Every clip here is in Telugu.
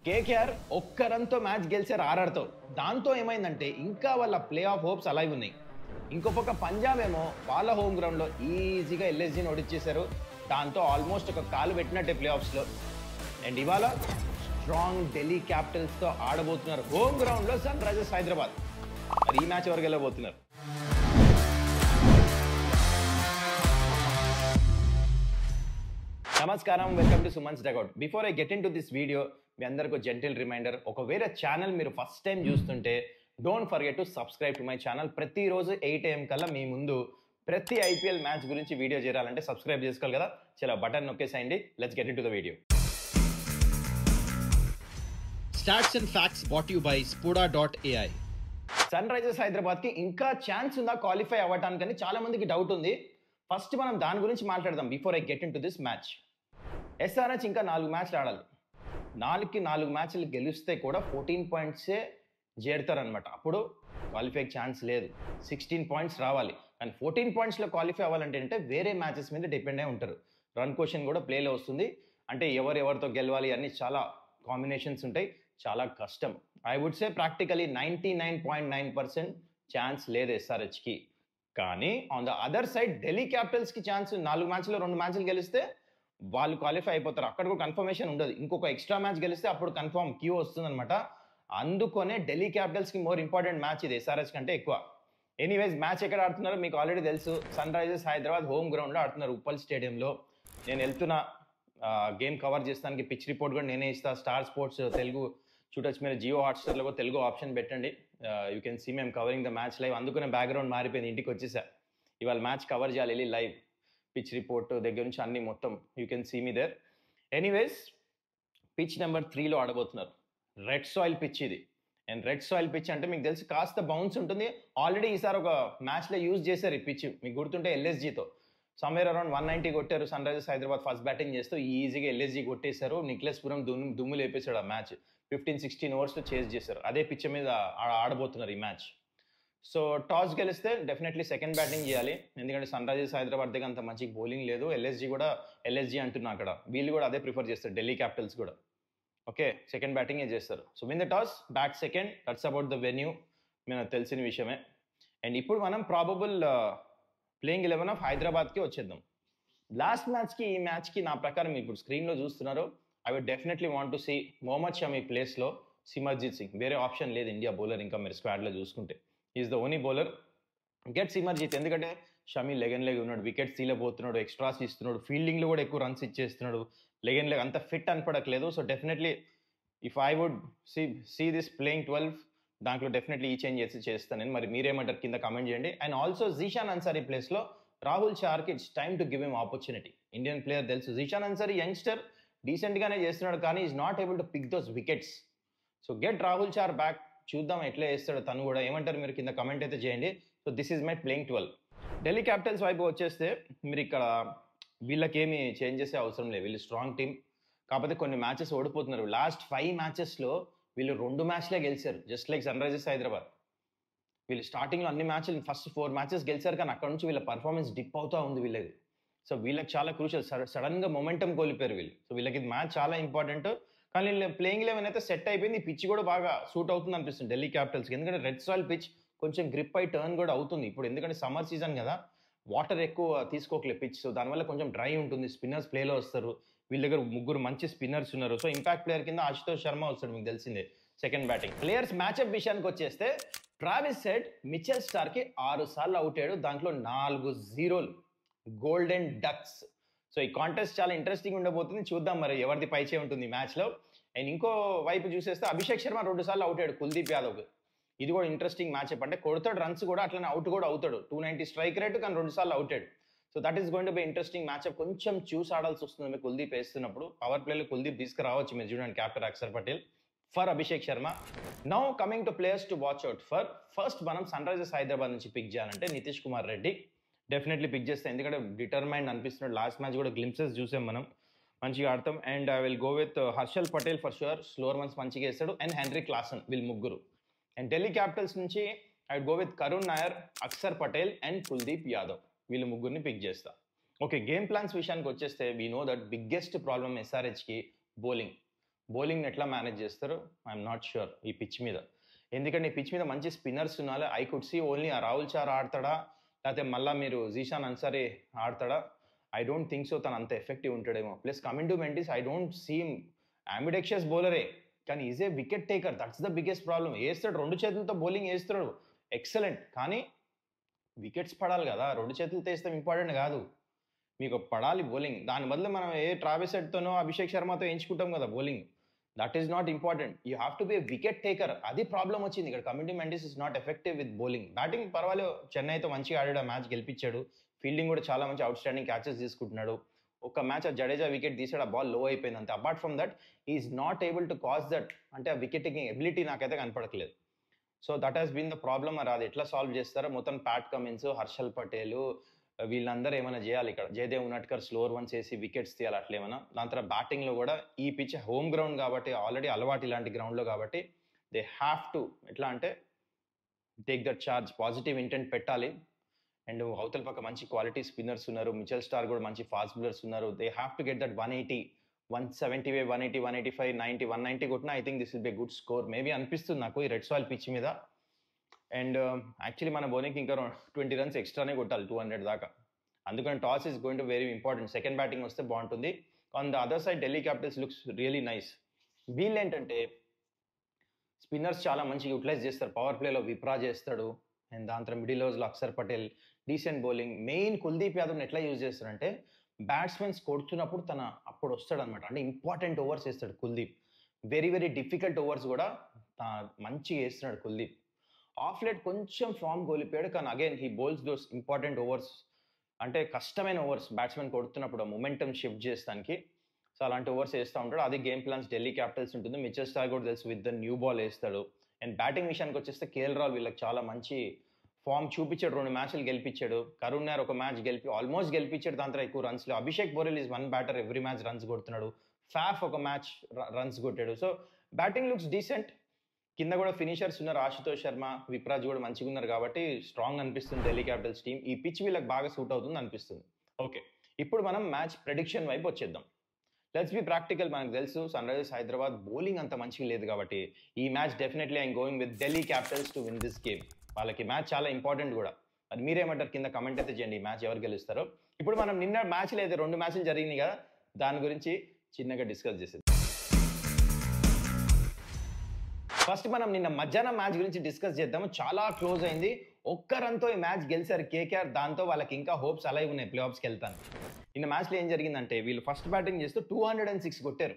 కేకేఆర్ ఒక్క రన్తో మ్యాచ్ గెలిచారు ఆర్ఆర్తో. దాంతో ఏమైందంటే ఇంకా వాళ్ళ ప్లే ఆఫ్ హోప్స్ అలాగే ఉన్నాయి. ఇంకో పక్క పంజాబ్ ఏమో వాళ్ళ హోమ్ గ్రౌండ్లో ఈజీగా ఎల్ఎస్జీని ఓడిచ్చేశారు. దాంతో ఆల్మోస్ట్ ఒక కాలు పెట్టినట్టే ప్లే ఆఫ్స్లో. అండ్ ఇవాళ స్ట్రాంగ్ ఢిల్లీ క్యాపిటల్స్తో ఆడబోతున్నారు హోమ్ గ్రౌండ్లో సన్ రైజర్స్ హైదరాబాద్. మరి ఈ మ్యాచ్ వరకు వెళ్ళబోతున్నారు. నమస్కారం, welcome to Suman's dugout. Before I get into this video, మీ అందరికీ జెంటిల్ రిమైండర్, ఒకవేళ ఛానల్ మీరు ఫస్ట్ టైం చూస్తుంటే don't forget to subscribe to my channel. ప్రతిరోజు 8 AM కల్లా మీ ముందు ప్రతి ఐపీఎల్ మ్యాచ్ గురించి వీడియో చేయాలంటే సబ్స్క్రైబ్ చేసుకోవాలి కదా. చాలా button నొక్కేసేయండి. Let's get into the video. Stats and facts brought to you by Spoda.ai. Sunrisers Hyderabad కి ఇంకా ఛాన్స్ ఉందా క్వాలిఫై అవ్వటానికని చాలా మందికి డౌట్ ఉంది. ఫస్ట్ మనం దాని గురించి మాట్లాడదాం before I get into this match. SRH ఇంకా 4 మ్యాచ్లు ఆడాలి. 4కి 4 మ్యాచ్లు గెలిస్తే కూడా 14 పాయింట్సే చేరుతారనమాట. అప్పుడు క్వాలిఫై ఛాన్స్ లేదు. 16 పాయింట్స్ రావాలి. కానీ 14 పాయింట్స్లో క్వాలిఫై అవ్వాలంటే వేరే మ్యాచెస్ మీద డిపెండ్ అయి ఉంటారు. రన్ క్వశ్చన్ కూడా ప్లేలో వస్తుంది. అంటే ఎవరెవరితో గెలవాలి అన్ని చాలా కాంబినేషన్స్ ఉంటాయి. చాలా కష్టం. I would say practically 99.9% chance లేదు ఎస్ఆర్హెచ్కి. కానీ on the other side Delhi క్యాపిటల్స్కి ఛాన్స్. 4 మ్యాచ్లో 2 మ్యాచ్లు గెలిస్తే వాళ్ళు క్వాలిఫై అయిపోతారు. అక్కడ కూడా కన్ఫర్మేషన్ ఉండదు. ఇంకొక ఎక్స్ట్రా మ్యాచ్ గెలిస్తే అప్పుడు కన్ఫర్మ్ క్యూ వస్తుంది అనమాట. అందుకనే ఢిల్లీ క్యాపిటల్స్కి మోర్ ఇంపార్టెంట్ మ్యాచ్ ఇది ఎస్ఆర్హెచ్ కంటే ఎక్కువ. ఎనీవేస్ మ్యాచ్ ఎక్కడ ఆడుతున్నారో మీకు ఆల్రెడీ తెలుసు. సన్ రైజర్స్ హైదరాబాద్ హోమ్ గ్రౌండ్లో ఆడుతున్నారు, ఉప్పల్ స్టేడియంలో. నేను వెళ్తున్నా గేమ్ కవర్ చేస్తానికి. పిచ్ రిపోర్ట్ కూడా నేనే ఇస్తా. స్టార్ స్పోర్ట్స్ తెలుగు చూడొచ్చు. మీరు జియో హాట్స్టార్లో కూడా తెలుగు ఆప్షన్ పెట్టండి. యూ కెన్ సీ మేము కవరింగ్ ద మ్యాచ్ లైవ్. అందుకనే బ్యాక్గ్రౌండ్ మారిపోయింది. ఇంటికి వచ్చేసా. ఇవాళ మ్యాచ్ కవర్ చేయాలి వెళ్ళి లైవ్. పిచ్ రిపోర్ట్ దగ్గర నుంచి అన్ని మొత్తం you can see me there. Anyways pitch number 3లో ఆడబోతున్నారు. రెడ్ సాయిల్ పిచ్ ఇది. అండ్ రెడ్ సాయిల్ పిచ్ అంటే మీకు తెలిసి కాస్త బౌన్స్ ఉంటుంది. ఆల్రెడీ ఈసారి ఒక మ్యాచ్లో యూజ్ చేశారు ఈ పిచ్. మీకు గుర్తుంటే ఎల్ఎస్జీతో సమ్వేర్ అరౌండ్ 190 కొట్టారు Sunrisers Hyderabad first batting చేస్తూ. ఈజీగా ఎల్ఎస్జీ కొట్టేశారు. నిక్లెస్ పురం దుమ్ము లేపేశాడు ఆ మ్యాచ్. 15-16 ఓవర్స్లో చేజ్ చేశారు. అదే పిచ్ మీద ఆడబోతున్నారు ఈ మ్యాచ్. సో టాస్ గెలిస్తే డెఫినెట్లీ సెకండ్ బ్యాటింగ్ చేయాలి. ఎందుకంటే సన్ రైజర్స్ హైదరాబాద్ దగ్గర అంత మంచి బౌలింగ్ లేదు. ఎల్ఎస్జీ అంటున్నా అక్కడ. వీళ్ళు కూడా అదే ప్రిఫర్ చేస్తారు, ఢిల్లీ క్యాపిటల్స్ కూడా. ఓకే, సెకండ్ బ్యాటింగే చేస్తారు. So win the toss, bat second. That's about the venue. మనకు తెలిసిన విషయమే. అండ్ ఇప్పుడు మనం ప్రాబబుల్ ప్లేయింగ్ 11 ఆఫ్ హైదరాబాద్కి వచ్చేద్దాం. లాస్ట్ మ్యాచ్కి ఈ మ్యాచ్కి నా ప్రకారం మీరు ఇప్పుడు స్క్రీన్లో చూస్తున్నారు. I would definitely want to see Mohammed Shami ప్లేస్లో సిమర్జిత్ సింగ్. వేరే ఆప్షన్ లేదు ఇండియా బౌలర్ ఇంకా మీరు స్క్వాడ్లో చూసుకుంటే. Is the only bowler. Get Simarjeet. ఎందుకంటే షమీ లెగ్ ఉన్నాడు, వికెట్స్ తీయబోతున్నాడు, ఎక్స్ట్రాస్ ఇస్తున్నాడు, ఫీల్డింగ్లో కూడా ఎక్కువ రన్స్ ఇచ్చేస్తున్నాడు. లెగ్ అంత ఫిట్ అనిపడట్లేదు. So definitely if I would see this playing 12 దాంట్లో డెఫినెట్లీ ఈ చేంజ్ చేస్తాను నేను. మరి మీరేమంటారు కింద కమెంట్ చేయండి. అండ్ ఆల్సో జీషాన్ అన్సారీ ప్లేస్లో రాహుల్ చార్కి it's time to give him opportunity. Indian player తెలుసు. జీషాన్ అన్సారీ యంగ్స్టర్, డీసెంట్గానే చేస్తున్నాడు, కానీ is not able to pick those wickets. So get Rahul Chahar back. చూద్దాం ఎట్లా చేస్తాడు తను కూడా. ఏమంటారు మీరు కింద కమెంట్ అయితే చేయండి. So this is my playing 12. Delhi Capitals వైపు వచ్చేస్తే మీరు ఇక్కడ వీళ్ళకేమి చేంజ్ చేసే అవసరం లేదు. వీళ్ళు స్ట్రాంగ్ టీమ్. కాకపోతే కొన్ని మ్యాచెస్ ఓడిపోతున్నారు. లాస్ట్ 5 మ్యాచెస్లో వీళ్ళు 2 మ్యాచ్లే గెలిచారు, just like Sunrisers Hyderabad. వీళ్ళు స్టార్టింగ్లో అన్ని మ్యాచ్లు ఫస్ట్ 4 మ్యాచెస్ గెలిచారు, కానీ అక్కడ నుంచి వీళ్ళ పర్ఫార్మెన్స్ డిప్ అవుతూ ఉంది వీళ్ళది. సో వీళ్ళకి చాలా క్రూషియల్. సడన్గా మొమెంటం కోల్పోయారు వీళ్ళు. సో వీళ్ళకి ఇది మ్యాచ్ చాలా ఇంపార్టెంట్. కానీ ప్లేయింగ్ 11 అయితే సెట్ అయిపోయింది. పిచ్ కూడా బాగా సూట్ అవుతుంది అనిపిస్తుంది ఢిల్లీ క్యాపిటల్స్కి. ఎందుకంటే రెడ్ సాయిల్ పిచ్ కొంచెం గ్రిప్ అయి టర్న్ కూడా అవుతుంది ఇప్పుడు. ఎందుకంటే సమ్మర్ సీజన్ కదా, వాటర్ ఎక్కువ తీసుకోకలేదు పిచ్. సో దానివల్ల కొంచెం డ్రై ఉంటుంది. స్పిన్నర్స్ ప్లేలో వస్తారు. వీళ్ళ దగ్గర 3 మంచి స్పిన్నర్స్ ఉన్నారు. సో ఇంపాక్ట్ ప్లేయర్ కింద ఆశుతోష్ శర్మ వస్తాడు, మీకు తెలిసిందే, సెకండ్ బ్యాటింగ్. ప్లేయర్స్ మ్యాచ్అప్ విషయానికి వచ్చేస్తే ట్రావిస్ హెడ్ మిచెల్ స్టార్కి 6 సార్లు అవుట్ అయ్యాడు. దాంట్లో 4 జీరోలు, గోల్డెన్ డక్స్. సో ఈ కాంటెస్ట్ చాలా ఇంట్రెస్టింగ్ ఉండబోతుంది. చూద్దాం మరి ఎవరిది పైచే ఉంటుంది ఈ మ్యాచ్లో. అండ్ ఇంకో వైపు చూసేస్తే అభిషేక్ శర్మ 2 సార్లు అవుట్ అయ్యాడు కుల్దీప్ యాదవ్. ఇది కూడా ఇంట్రెస్టింగ్ మ్యాచ్అప్. అంటే కొడతాడు రన్స్ కూడా, అట్లనే అవుట్ కూడా అవుతాడు. 290 స్ట్రైక్ రేట్, కానీ 2 సార్లు అవుట్ అయ్యాడు. So that is going to be interesting మ్యాచ్అప్. కొంచెం చూసి ఆడాల్సి వస్తుంది మీరు కుల్దీప్ వేస్తున్నప్పుడు. పవర్ ప్లేలో కుల్దీప్ తీసుకురావచ్చు మీరు చూడండి, captain Axar Patel for Abhishek Sharma. Now coming to players to watch out for. First మనం సన్ రైజర్స్ హైదరాబాద్ నుంచి పిక్ చేయాలంటే నితీష్ కుమార్ రెడ్డి డెఫినెట్లీ పిక్ చేస్తాం. ఎందుకంటే డిటర్మైండ్ అనిపిస్తున్నాడు. లాస్ట్ మ్యాచ్ కూడా గ్లింప్సెస్ చూసాం మనం, మంచిగా ఆడతాం. And I will go with Harshal Patel for sure. Slower ones మంచిగా వేస్తాడు. అండ్ హెన్రీ క్లాసన్, వీళ్ళు 3. అండ్ ఢిల్లీ క్యాపిటల్స్ నుంచి I will go with Karun Nair, Axar Patel and Kuldeep Yadav. వీళ్ళు 3ని పిక్ చేస్తా. ఓకే, గేమ్ ప్లాన్స్ విషయానికి వచ్చేస్తే we know that biggest problem ఎస్ఆర్హెచ్కి బౌలింగ్. బౌలింగ్ని ఎట్లా మేనేజ్ చేస్తారో ఐఎమ్ నాట్ ష్యూర్ ఈ పిచ్ మీద. ఎందుకంటే ఈ పిచ్ మీద మంచి స్పిన్నర్స్ ఉన్నారు. ఐ కుడ్ సీ ఓన్లీ ఆ రాహుల్ చార్ ఆడతాడా, లేకపోతే మళ్ళీ మీరు జీషాన్ అన్సారీ ఆడతాడా. ఐ డోంట్ థింక్ సో తను అంత ఎఫెక్టివ్ ఉంటాడేమో. Plus coming to Mendis, I don't seem ambidextrous బౌలరే, కానీ is a wicket taker. That's the biggest problem. వేస్తాడు, 2 చేతులతో బౌలింగ్ వేస్తాడు, ఎక్సలెంట్. కానీ వికెట్స్ పడాలి కదా, 2 చేతులతో వేస్తే ఇంపార్టెంట్ కాదు, మీకు పడాలి బౌలింగ్. దాని బదులు మనం ఏ ట్రావిస్ హెడ్తోనో అభిషేక్ శర్మతో ఎంచుకుంటాం కదా bowling. That is not important. You have to be wicket taker. అది ప్రాబ్లం వచ్చింది ఇక్కడ. Coming Mendis is not effective with bowling. Batting పర్వాలేదు, చెన్నైతో మంచిగా ఆడాడు, ఆ మ్యాచ్ గెలిపించాడు. ఫీల్డింగ్ కూడా చాలా మంచి అవుట్ స్టాండింగ్ క్యాచెస్ తీసుకుంటున్నాడు. ఒక మ్యాచ్ ఆ జడేజా వికెట్ తీసాడు, ఆ బాల్ లో అయిపోయింది అంతే. Apart from that is not able to cause that, అంటే ఆ వికెట్ టేకింగ్ ఎబిలిటీ నాకైతే కనపడట్లేదు. So that has been the problem. మరి అది ఎట్లా సాల్వ్ చేస్తారో. మొత్తం ప్యాట్ కమిన్స్, హర్షల్ పటేల్ వీళ్ళందరూ ఏమైనా చేయాలి ఇక్కడ. జయదేవ్ ఉనట్కర్ స్లోవర్ వన్స్ వేసి వికెట్స్ తీయాలి అట్లా ఏమైనా. దాని తర్వాత బ్యాటింగ్లో కూడా ఈ పిచ్ హోమ్ గ్రౌండ్ కాబట్టి, ఆల్రెడీ అలవాటు ఇలాంటి గ్రౌండ్లో కాబట్టి, దే హ్యావ్ టు ఎట్లా అంటే take that charge, positive intent పెట్టాలి. అండ్ అవతల పక్క మంచి క్వాలిటీ స్పిన్నర్స్ ఉన్నారు, మిచెల్ స్టార్ కూడా మంచి ఫాస్ట్ బౌలర్స్ ఉన్నారు. They have to get that 180, 170, 180, 185, 90, 190 కొట్టినా I think this will be good score maybe అనిపిస్తుంది నాకు ఈ రెడ్ సాయిల్ పిచ్ మీద. అండ్ యాక్చువల్లీ మన బౌలింగ్కి ఇంకా 20 రన్స్ ఎక్స్ట్రానే కొట్టాలి 200 దాకా. అందుకని toss is going to very important. Second batting వస్తే బాగుంటుంది. On the other side Delhi Capitals looks really nice. వీళ్ళు ఏంటంటే స్పిన్నర్స్ చాలా మంచిగా యూటిలైజ్ చేస్తారు. పవర్ ప్లేలో విప్రా చేస్తాడు, అండ్ దాని తర్వాత మిడిల్ ఓవర్స్లో Axar Patel decent bowling. Main Kuldeep యాదవ్ని ఎట్లా యూజ్ చేస్తారంటే బ్యాట్స్మెన్స్ కొడుతున్నప్పుడు అప్పుడు వస్తాడు అనమాట. అంటే ఇంపార్టెంట్ ఓవర్స్ వేస్తాడు Kuldeep. Very very difficult overs కూడా మంచిగా వేస్తున్నాడు కుల్దీప్. ఆఫ్ లెట్ కొంచెం ఫామ్ కోల్పోయాడు, కానీ again he bowls those important overs. అంటే కష్టమైన ఓవర్స్ బ్యాట్స్మెన్ కొడుతున్నప్పుడు మొమెంటమ్ షిఫ్ట్ చేస్తానికి. సో అలాంటి ఓవర్స్ వేస్తూ ఉంటాడు. అది గేమ్ ప్లాన్స్ ఢిల్లీ క్యాపిటల్స్ ఉంటుంది. మిచెల్ స్టార్ కూడా తెలుసు విత్ ద న్యూ బాల్ వేస్తాడు. అండ్ బ్యాటింగ్ విషయానికి వచ్చేస్తే కేఎల్ రాహుల్ వీళ్ళకి చాలా మంచి ఫామ్ చూపించాడు. 2 మ్యాచ్లు గెలిపించాడు. కరుణ్ నాయర్ ఒక మ్యాచ్ ఆల్మోస్ట్ గెలిపించాడు, దాంతో ఎక్కువ రన్స్లో. Abhishek Porel is 1 batter, every match runs కొడుతున్నాడు. ఫాఫ్ ఒక మ్యాచ్ రన్స్ కొట్టాడు. So batting looks decent. కింద కూడా ఫినిషర్స్ ఉన్నారు, ఆశుతోష్ శర్మ, విప్రాజ్ కూడా మంచిగా ఉన్నారు కాబట్టి స్ట్రాంగ్ అనిపిస్తుంది ఢిల్లీ క్యాపిటల్స్ టీం. ఈ పిచ్ వీళ్ళకి బాగా సూట్ అవుతుంది అనిపిస్తుంది. ఓకే, ఇప్పుడు మనం మ్యాచ్ ప్రెడిక్షన్ వైపు వచ్చేద్దాం. Let's be practical. మనకు తెలుసు సన్ రైజర్స్ హైదరాబాద్ బౌలింగ్ అంత మంచిగా లేదు కాబట్టి ఈ match definitely I'm going with Delhi Capitals to win this game. వాళ్ళకి మ్యాచ్ చాలా ఇంపార్టెంట్ కూడా. అది మీరేమంటారు కింద కమెంట్ అయితే చేయండి, ఈ మ్యాచ్ ఎవరు గెలుస్తారో. ఇప్పుడు మనం నిన్న మ్యాచ్లు అయితే 2 మ్యాచ్లు జరిగినాయి కదా, దాని గురించి చిన్నగా డిస్కస్ చేసేది. ఫస్ట్ మనం నిన్న మధ్యాహ్నం మ్యాచ్ గురించి డిస్కస్ చేద్దాము. చాలా క్లోజ్ అయింది. ఒక్క రన్తో ఈ మ్యాచ్ గెలిచారు కేకేఆర్. దాంతో వాళ్ళకి ఇంకా హోప్స్ అలైవ్ ఉన్నాయి ప్లే ఆఫ్స్కి వెళ్తాను. నిన్న మ్యాచ్లో ఏం జరిగిందంటే వీళ్ళు ఫస్ట్ బ్యాటింగ్ చేస్తూ 206 కొట్టారు.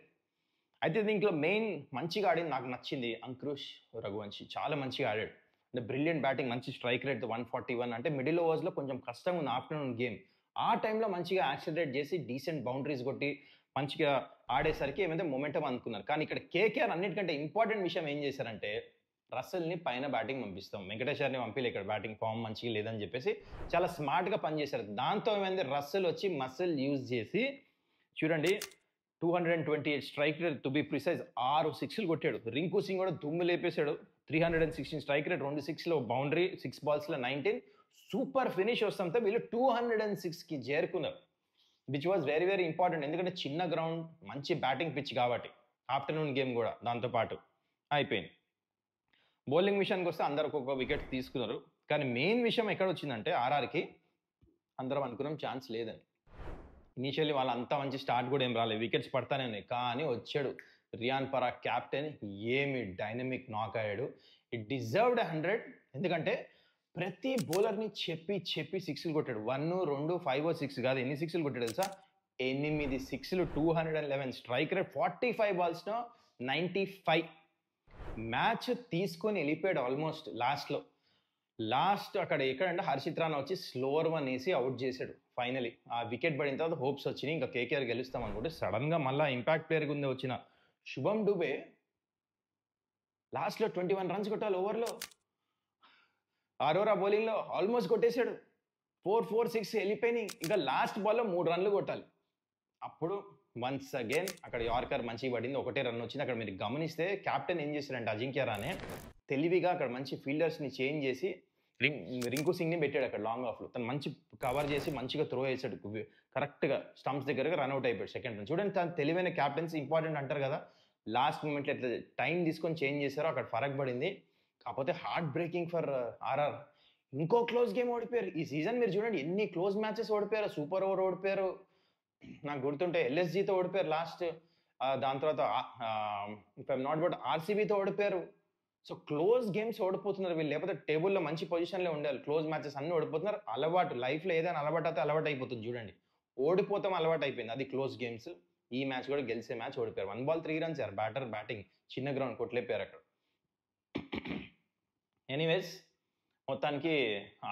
అయితే దీంట్లో మెయిన్ మంచిగా ఆడింది, నాకు నచ్చింది, అంకుష్ రఘువంశీ చాలా మంచిగా ఆడాడు. అంటే బ్రిలియంట్ బ్యాటింగ్, మంచి స్ట్రైక్ రేట్ 141. అంటే మిడిల్ ఓవర్స్లో కొంచెం కష్టంగా ఉంది ఆఫ్టర్నూన్ గేమ్. ఆ టైంలో మంచిగా యాక్సిలరేట్ చేసి డీసెంట్ బౌండరీస్ కొట్టి మంచిగా ఆడేసరికి ఏమైతే మొమెంటం అనుకున్నారు. కానీ ఇక్కడ కేకేఆర్ అన్నిటికంటే ఇంపార్టెంట్ విషయం ఏం చేశారంటే రసల్ని పైన బ్యాటింగ్ పంపిస్తాం, వెంకటేశ్వర్ని పంపిలే, ఇక్కడ బ్యాటింగ్ ఫామ్ మంచిగా లేదని చెప్పేసి చాలా స్మార్ట్గా పనిచేశారు. దాంతో ఏమైంది, రసల్ వచ్చి మసిల్ యూజ్ చేసి చూడండి 228 strike rate, to be precise 6 సిక్స్లు కొట్టాడు. రింకు సింగ్ కూడా దుమ్ము లేపేశాడు. 316 స్ట్రైక్ రేట్, 2 6లో బౌండరీ, 6 బాల్స్లో 19. సూపర్ ఫినిష్ వస్తాంతో వీళ్ళు 206కి చేరుకున్నారు, which was very very important. ఎందుకంటే చిన్న గ్రౌండ్, మంచి బ్యాటింగ్ పిచ్ కాబట్టి ఆఫ్టర్నూన్ గేమ్ కూడా దాంతోపాటు అయిపోయింది. బౌలింగ్ విషయానికి వస్తే అందరు ఒక్కొక్క వికెట్ తీసుకున్నారు. కానీ మెయిన్ విషయం ఎక్కడ వచ్చిందంటే ఆర్ఆర్కి అందరం అనుకున్నాం ఛాన్స్ లేదని. ఇనీషియల్లీ వాళ్ళు అంతా మంచి స్టార్ట్ కూడా ఏం రాలేదు, వికెట్స్ పడతానే ఉన్నాయి. కానీ వచ్చాడు రియాన్ పరాగ్ క్యాప్టెన్, ఏమి డైనమిక్ నాక్ అయ్యాడు. It deserved 100. ఎందుకంటే ప్రతి బౌలర్ని చెప్పి 6లు కొట్టాడు. 1, 2, 5, 6 కాదు, ఎన్ని 6లు కొట్టాడు తెలుసా? 8 6లు, 211 స్ట్రైక్ రేట్, 45 బాల్స్లో 95. మ్యాచ్ తీసుకొని వెళ్ళిపోయాడు ఆల్మోస్ట్ లాస్ట్ అక్కడ ఎక్కడంటే హర్షిత్ రాణా వచ్చి స్లోవర్ 1 వేసి అవుట్ చేశాడు. ఫైనలీ ఆ వికెట్ పడిన తర్వాత హోప్స్ వచ్చినాయి, ఇంకా కేకేఆర్ గెలుస్తాం అనుకుంటే సడన్గా మళ్ళీ ఇంపాక్ట్ ప్లేయర్ కింద వచ్చిన శుభం డుబే లాస్ట్లో 21 రన్స్ కొట్టాలి ఓవర్లో. అరోరా బౌలింగ్లో ఆల్మోస్ట్ కొట్టేశాడు. 4, 4, 6 వెళ్ళిపోయినాయి. ఇంకా లాస్ట్ బాల్లో 3 రన్లు కొట్టాలి. అప్పుడు వన్స్ అగైన్ అక్కడ యార్కర్ మంచిగా పడింది, 1 రన్ వచ్చింది. అక్కడ మీరు గమనిస్తే క్యాప్టెన్ ఏం చేశాడంటే అజింక్య రానే తెలివిగా అక్కడ మంచి ఫీల్డర్స్ని చేంజ్ చేసి రింకు సింగ్ని పెట్టాడు అక్కడ లాంగ్ ఆఫ్లో. తను మంచి కవర్ చేసి మంచిగా త్రో వేసాడు, కరెక్ట్గా స్టంప్స్ దగ్గరగా రన్అట్ అయిపోయాడు సెకండ్ రన్. చూడండి తను తెలివైన క్యాప్టెన్సీ ఇంపార్టెంట్ అంటారు కదా, లాస్ట్ మూమెంట్లో ఎట్లా టైం తీసుకొని చేంజ్ చేశారో అక్కడ ఫరక్ పడింది. కాకపోతే హార్ట్ బ్రేకింగ్ ఫర్ ఆర్ఆర్. ఇంకో క్లోజ్ గేమ్ ఓడిపోయారు ఈ సీజన్. మీరు చూడండి ఎన్ని క్లోజ్ మ్యాచెస్ ఓడిపోయారు. సూపర్ ఓవర్ ఓడిపోయారు, నాకు గుర్తుంటే ఎల్ఎస్జీతో ఓడిపోయారు లాస్ట్. దాని తర్వాత ఇఫ్ ఐమ్ నాట్ బట్ ఆర్సీబీతో ఓడిపోయారు. సో క్లోజ్ గేమ్స్ ఓడిపోతున్నారు వీళ్ళు, లేకపోతే టేబుల్లో మంచి పొజిషన్లో ఉండాలి. క్లోజ్ మ్యాచెస్ అన్ని ఓడిపోతున్నారు. అలవాటు, లైఫ్లో ఏదైనా అలవాటు అయితే అలవాటు అయిపోతుంది. చూడండి ఓడిపోతాం అలవాటు అయిపోయింది, అది క్లోజ్ గేమ్స్. ఈ మ్యాచ్ కూడా గెలిచే మ్యాచ్ ఓడిపోయారు. 1 బాల్ 3 రన్స్ యార్, బ్యాటింగ్ చిన్న గ్రౌండ్ కొట్లేపారు అక్కడ. ఎనీవేస్ మొత్తానికి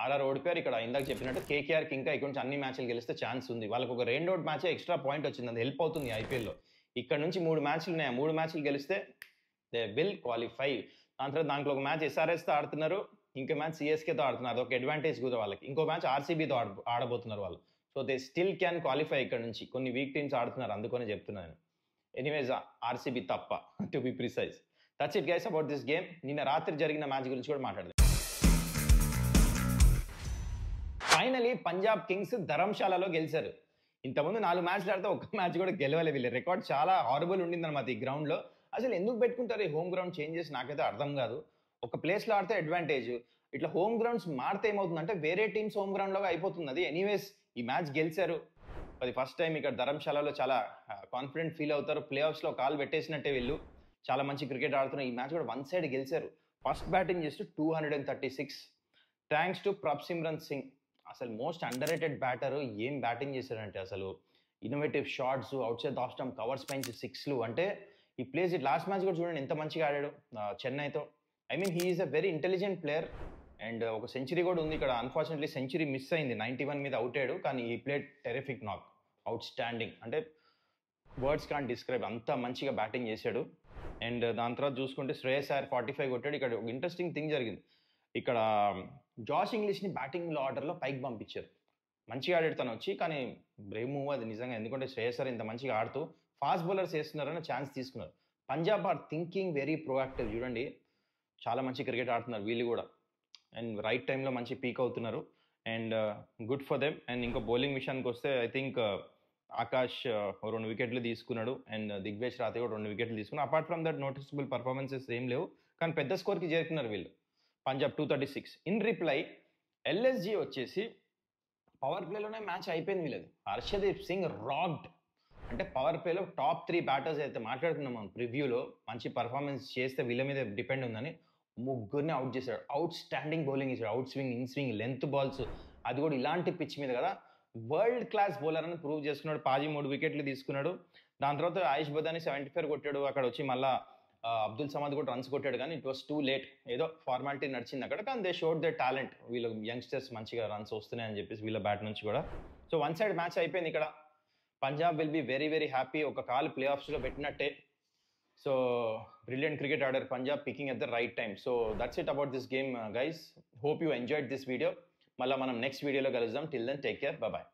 ఆర్ఆర్ ఓడిపోయారు. ఇక్కడ ఇందాక చెప్పినట్టు కేకేఆర్కి ఇంకా ఇక్కడ నుంచి అన్ని మ్యాచ్లు గెలిస్తే ఛాన్స్ ఉంది. వాళ్ళకి ఒక రెండోట్ మ్యాచ్ ఎక్స్ట్రా పాయింట్ వచ్చింది, అది హెల్ప్ అవుతుంది ఐపీఎల్లో. ఇక్కడ నుంచి 3 మ్యాచ్లు ఉన్నాయి, 3 మ్యాచ్లు గెలిస్తే దే విల్ క్వాలిఫై. దాని తర్వాత దాంట్లో ఒక మ్యాచ్ ఎస్ఆర్ఎస్తో ఆడుతున్నారు, ఇంకో మ్యాచ్ సిఎస్కేతో ఆడుతున్నారు. అదొక అడ్వాంటేజ్ కూడా వాళ్ళకి. ఇంకో మ్యాచ్ ఆర్సీబీతో ఆడబోతున్నారు వాళ్ళు. So they still can qualify. ఇక్కడ నుంచి కొన్ని వీక్ టీమ్స్ ఆడుతున్నారు, అందుకనే చెప్తున్నాను. ఎనీవేస్ ఆర్సీబీ తప్ప, to be precise. That's it guys about this game. నిన్న రాత్రి జరిగిన మ్యాచ్ గురించి కూడా మాట్లాడదాం. ఫైనలీ పంజాబ్ కింగ్స్ ధర్మశాలలో గెలిచారు. ఇంతకుముందు 4 మ్యాచ్లు ఆడితే ఒక్క మ్యాచ్ కూడా గెలవలే. వీళ్ళ రికార్డ్ చాలా హారబుల్ ఉండింది అనమాట ఈ గ్రౌండ్లో. అసలు ఎందుకు పెట్టుకుంటారు ఈ హోమ్ గ్రౌండ్ చేంజ్ చేసి, నాకైతే అర్థం కాదు. ఒక ప్లేస్లో ఆడితే అడ్వాంటేజ్, ఇట్లా హోమ్ గ్రౌండ్స్ మారితే ఏమవుతుందంటే వేరే టీమ్స్ హోమ్ గ్రౌండ్ లాగా అయిపోతుంది అది. ఎనీవేస్ ఈ మ్యాచ్ గెలిచారు. అది ఫస్ట్ టైం ఇక్కడ ధర్మశాలలో చాలా కాన్ఫిడెంట్ ఫీల్ అవుతారు. ప్లే ఆఫ్స్లో కాల్ పెట్టేసినట్టే వీళ్ళు. చాలా మంచి క్రికెట్ ఆడుతున్నారు. ఈ మ్యాచ్ కూడా 1 సైడ్ గెలిచారు. ఫస్ట్ బ్యాటింగ్ చేస్తూ 236 థ్యాంక్స్ టు ప్రభ్సిమ్రన్ సింగ్. అసలు మోస్ట్ అండర్ రేటెడ్ బ్యాటర్. ఏం బ్యాటింగ్ చేశారంటే అసలు innovative shots, out side off stump covers పైన 6లు. అంటే ఈ ప్లేస్ లాస్ట్ మ్యాచ్ కూడా చూడండి ఎంత మంచిగా ఆడాడు చెన్నైతో. I mean he is a very intelligent player. And ఒక సెంచరీ కూడా ఉంది ఇక్కడ. అన్ఫార్చునేట్లీ సెంచరీ మిస్ అయింది, 91 మీద అవుట్ అయ్యాడు. కానీ ఈ ప్లేడ్ టెరిఫిక్ నాక్, అవుట్ స్టాండింగ్. అంటే వర్డ్స్ కాంట్ డిస్క్రైబ్, అంత మంచిగా బ్యాటింగ్ చేశాడు. అండ్ దాని తర్వాత చూసుకుంటే శ్రేయస్ అయ్యర్ 45 కొట్టాడు. ఇక్కడ ఒక ఇంట్రెస్టింగ్ థింగ్ జరిగింది. ఇక్కడ జాష్ ఇంగ్లీష్ని బ్యాటింగ్ ఆర్డర్లో పైకి పంపించారు. మంచిగా ఆడాడు తను వచ్చి, కానీ బ్రేవ్ మూవ్ అది నిజంగా. ఎందుకంటే శ్రేయస్ అయ్యర్ ఇంత మంచిగా ఆడుతూ ఫాస్ట్ బౌలర్స్ వేస్తున్నారని ఛాన్స్ తీసుకున్నారు. Punjab are thinking very proactive. చూడండి చాలా మంచి క్రికెట్ ఆడుతున్నారు వీళ్ళు కూడా. అండ్ రైట్ టైంలో మంచి పీక్ అవుతున్నారు. And good for them. And ఇంకా బౌలింగ్ విషయానికి వస్తే ఐ థింక్ ఆకాష్ 2 వికెట్లు తీసుకున్నాడు. అండ్ దిగ్వేష్ రాతే కూడా 2 వికెట్లు తీసుకున్నాడు. Apart from that noticeable performances ఏం లేవు, కానీ పెద్ద స్కోర్కి చేరుకున్నారు వీళ్ళు. పంజాబ్ 236. ఇన్ రిప్లై ఎల్ఎస్జీ వచ్చేసి పవర్ ప్లేలోనే మ్యాచ్ అయిపోయింది వీళ్ళది. హర్షదీప్ సింగ్ రాక్డ్. అంటే పవర్ ప్లేలో టాప్ 3 బ్యాటర్స్ అయితే మాట్లాడుకున్నాం మనం ప్రివ్యూలో, మంచి పర్ఫార్మెన్స్ చేస్తే వీళ్ళ మీద డిపెండ్ ఉందని, ముగ్గురిని అవుట్ చేశాడు. అవుట్ స్టాండింగ్ బౌలింగ్ ఇచ్చాడు. Out swing, in swing, length balls, అది కూడా ఇలాంటి పిచ్ మీద కదా. వరల్డ్ క్లాస్ బౌలర్ అని ప్రూవ్ చేసుకున్నాడు. పాజీ 3 వికెట్లు తీసుకున్నాడు. దాని తర్వాత ఆయుష్ బదాని 74 కొట్టాడు. అక్కడ వచ్చి మళ్ళా అబ్దుల్ సమాద్ కూడా రన్స్ కొట్టాడు. కానీ ఇట్ వాస్ టూ లేట్. ఏదో ఫార్మాలిటీ నడిచింది అక్కడ, కానీ దే షోడ్ దే టాలెంట్. వీళ్ళ యంగ్స్టర్స్ మంచిగా రన్స్ వస్తున్నాయని చెప్పేసి వీళ్ళ బ్యాట్ నుంచి కూడా. సో 1 సైడ్ మ్యాచ్ అయిపోయింది ఇక్కడ. Punjab will be very very happy. ఒక కాల్ ప్లే ఆఫ్స్లో పెట్టినట్టే. సో బ్రిలియంట్ క్రికెట్ ఆడారు Punjab, picking at the right time. So that's it about this game guys. Hope you enjoyed this video. మళ్ళీ మనం నెక్స్ట్ వీడియోలో కలుద్దాం. Till then take care, bye.